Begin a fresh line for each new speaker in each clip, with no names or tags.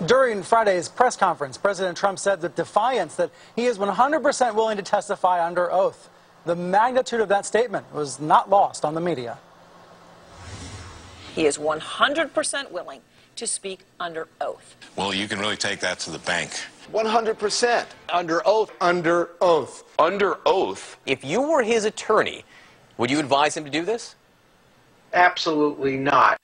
During Friday's press conference, President Trump said with defiance that he is 100% willing to testify under oath. The magnitude of that statement was not lost on the media.
He is 100% willing to speak under oath.
Well, you can really take that to the bank.
100%. Under oath. Under oath.
Under oath. If you were his attorney, would you advise him to do this?
Absolutely not.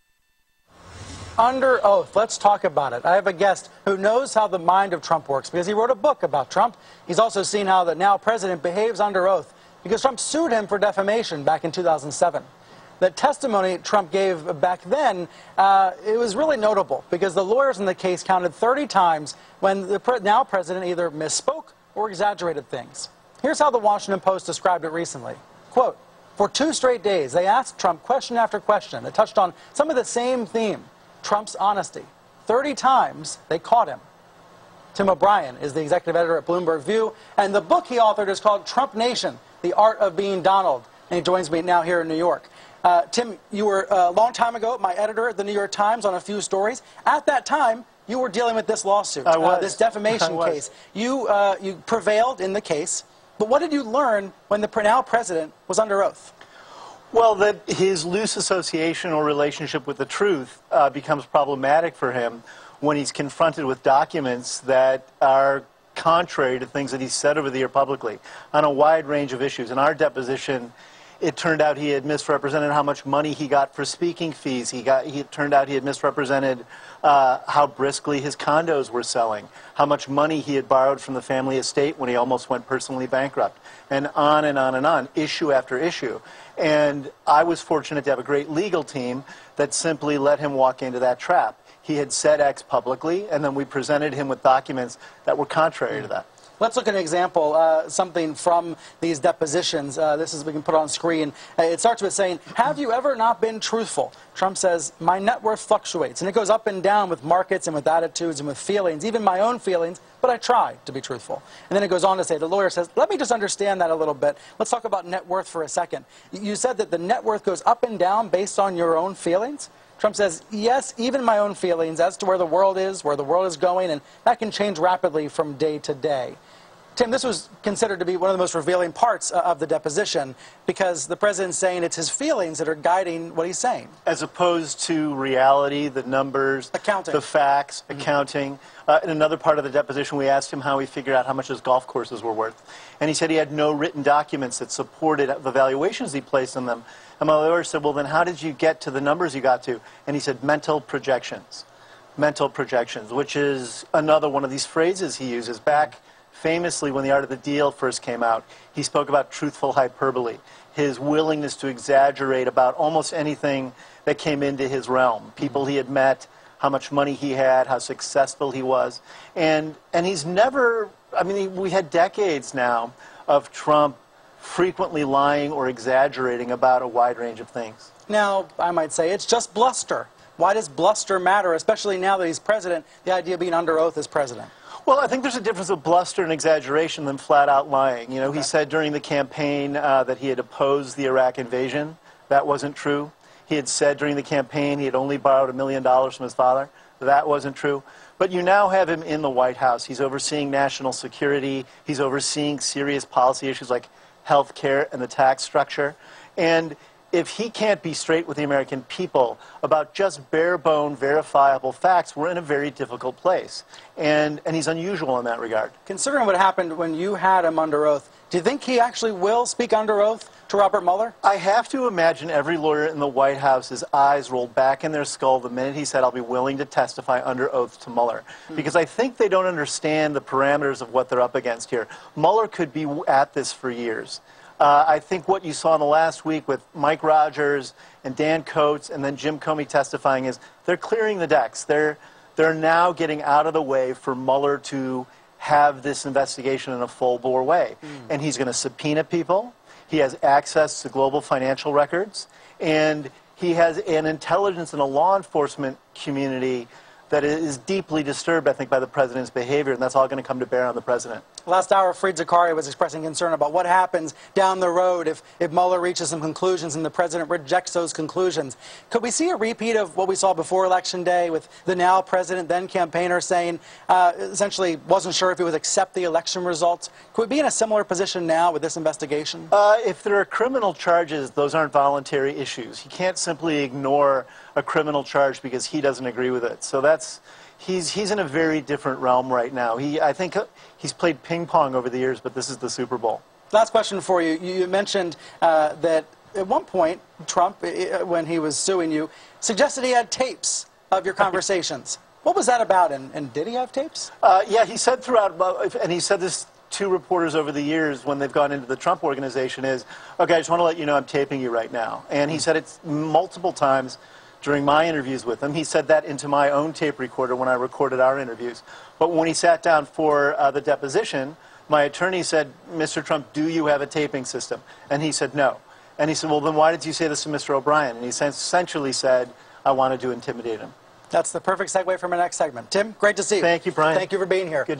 Under oath. Let's talk about it. I have a guest who knows how the mind of Trump works because he wrote a book about Trump. He's also seen how the now president behaves under oath because Trump sued him for defamation back in 2007. The testimony Trump gave back then, it was really notable because the lawyers in the case counted 30 times when the now president either misspoke or exaggerated things. Here's how the Washington Post described it recently. Quote, "For 2 straight days, they asked Trump question after question that touched on some of the same theme, Trump's honesty. 30 times, they caught him." Tim O'Brien is the executive editor at Bloomberg View, and the book he authored is called Trump Nation, The Art of Being Donald, and he joins me now here in New York. Tim, you were a long time ago my editor at the New York Times on a few stories. At that time, you were dealing with this lawsuit, this defamation case. You prevailed in the case, but what did you learn when the now president was under oath?
Well, that his loose association or relationship with the truth becomes problematic for him when he's confronted with documents that are contrary to things that he's said over the year publicly on a wide range of issues. In our deposition, it turned out he had misrepresented how much money he got for speaking fees. It turned out he had misrepresented how briskly his condos were selling, how much money he had borrowed from the family estate when he almost went personally bankrupt, and on and on and on, issue after issue. And I was fortunate to have a great legal team that simply let him walk into that trap. He had said X publicly, and then we presented him with documents that were contrary to that.
Let's look at an example, something from these depositions. This is, we can put on screen. It starts with saying, "Have you ever not been truthful?" Trump says, "My net worth fluctuates, and it goes up and down with markets and with attitudes and with feelings, even my own feelings, but I try to be truthful." And then it goes on to say, the lawyer says, "Let me just understand that a little bit. Let's talk about net worth for a second. You said that the net worth goes up and down based on your own feelings?" Trump says, "Yes, even my own feelings as to where the world is going, and that can change rapidly from day to day." Tim, this was considered to be one of the most revealing parts of the deposition because the president's saying it's his feelings that are guiding what he's saying.
As opposed to reality, the numbers,
accounting,
the facts, accounting. In another part of the deposition, we asked him how he figured out how much his golf courses were worth. And he said he had no written documents that supported the valuations he placed on them. And my lawyer said, "Well, then how did you get to the numbers you got to?" And he said, "Mental projections." Mental projections, which is another one of these phrases he uses. Back famously, when The Art of the Deal first came out, he spoke about truthful hyperbole, his willingness to exaggerate about almost anything that came into his realm. People he had met, how much money he had, how successful he was. And he's never, I mean, we had decades now of Trump frequently lying or exaggerating about a wide range of things.
Now, I might say it's just bluster. Why does bluster matter, especially now that he's president, the idea of being under oath as president?
Well, I think there's a difference of bluster and exaggeration than flat-out lying. You know, he said during the campaign that he had opposed the Iraq invasion. That wasn't true. He had said during the campaign he had only borrowed $1 million from his father. That wasn't true. But you now have him in the White House. He's overseeing national security. He's overseeing serious policy issues like health care and the tax structure. And if he can't be straight with the American people about just bare-bone, verifiable facts, we're in a very difficult place. And he's unusual in that regard.
Considering what happened when you had him under oath, do you think he actually will speak under oath to Robert Mueller?
I have to imagine every lawyer in the White House's eyes rolled back in their skull the minute he said, "I'll be willing to testify under oath to Mueller." Because I think they don't understand the parameters of what they're up against here. Mueller could be at this for years. I think what you saw in the last week with Mike Rogers and Dan Coates and then Jim Comey testifying is they're clearing the decks. They're now getting out of the way for Mueller to have this investigation in a full-bore way. And he's going to subpoena people. He has access to global financial records. And he has an intelligence and a law enforcement community that is deeply disturbed, I think, by the president's behavior. And that's all going to come to bear on the president.
Last hour, Fareed Zakaria was expressing concern about what happens down the road if Mueller reaches some conclusions and the president rejects those conclusions. Could we see a repeat of what we saw before Election Day with the now president, then campaigner, saying essentially wasn't sure if he would accept the election results? Could we be in a similar position now with this investigation?
If there are criminal charges, those aren't voluntary issues. He can't simply ignore a criminal charge because he doesn't agree with it. So he's in a very different realm right now. I think he's played ping pong over the years, but this is the Super Bowl.
Last question for you. You mentioned that at one point, Trump, when he was suing you, suggested he had tapes of your conversations. What was that about, and did he have tapes?
Yeah, he said throughout, and he said this to reporters over the years when they've gone into the Trump organization is, okay, I just want to let you know I'm taping you right now. And he said it multiple times during my interviews with him. He said that into my own tape recorder when I recorded our interviews. But when he sat down for the deposition, my attorney said, Mr. Trump, do you have a taping system? And he said, no. And he said, well, then why did you say this to Mr. O'Brien? And he essentially said, I wanted to intimidate him.
That's the perfect segue for my next segment. Tim, great to see you.
Thank you, Brian.
Thank you for being here.
Good to